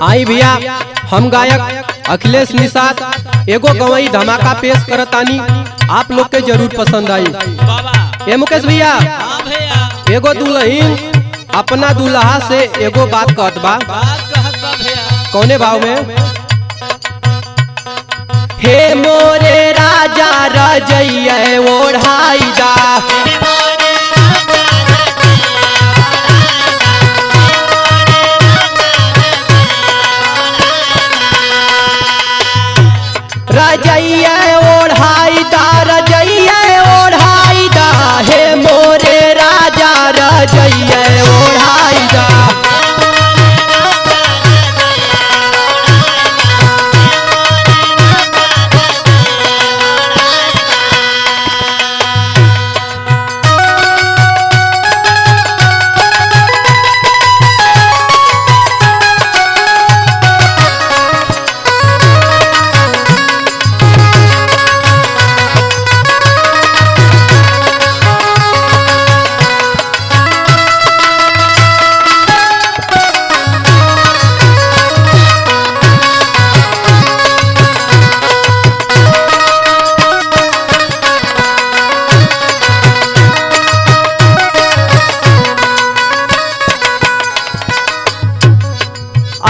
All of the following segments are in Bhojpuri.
आई भैया, हम गायक अखिलेश निषाद एगो गवई धमाका पेश करतानी, आप लोग के जरूर पसंद आई। ए मुकेश भैया, एगो दुल्हन अपना दुल्हा से एगो बात कहत बा। कौने भाव में? हे मोरे राजा रजैया ओढ़ाई दा, रजैया ओढ़ाई दा, रजैया ओढ़ाई दा, हे मोरे राजा रजैया ओढ़ाई दा।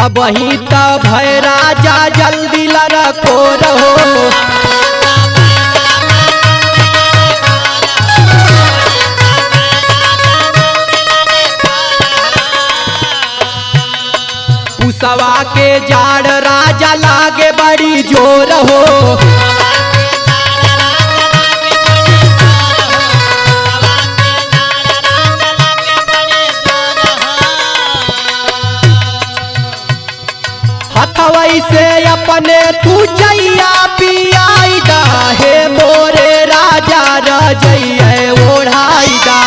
अब ही तो भय राजा जल्दी लड़को रहो, पुसवा के जाड़ राजा लागे बड़ी जोर हो, हथवई से अपने तू जैया पियाई दा, हे मोरे राजा रजैया ओढ़ाई दा।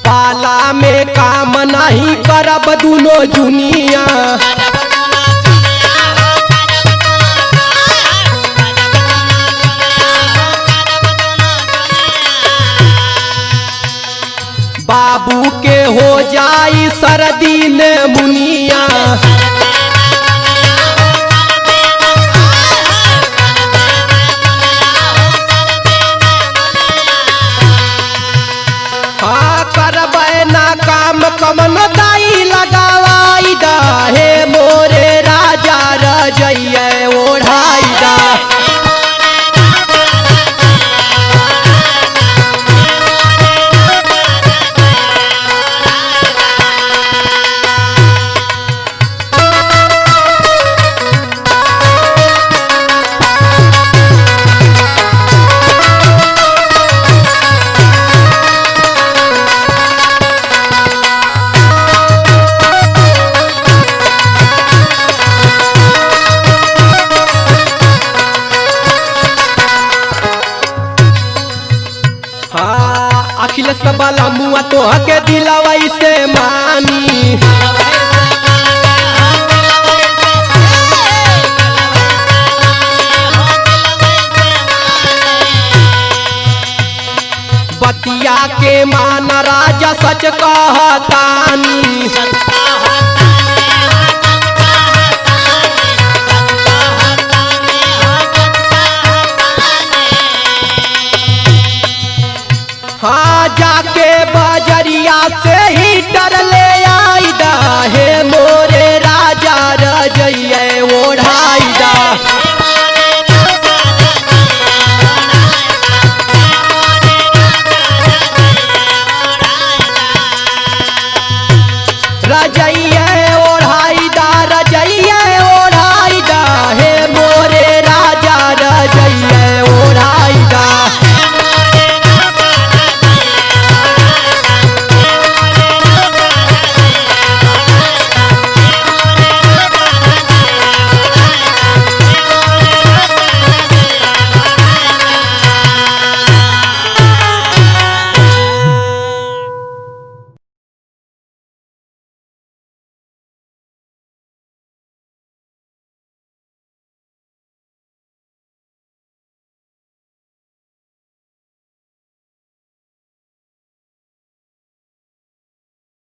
पाला में काम नहीं करब दुनो जुनिया, बाबू के हो जाई सर्दी ने मुनिया। हाँ करबै ना काम कमन दाई लगावाई दा, हे मोरे राजा रजैया ओढ़ाई दा। अखिलेश बाला मुआ तो हके दिलवाई से मानी, बतिया के मान राजा सच कहतानी, हाँ जाके बजरिया से हीटर ले आई दा, हे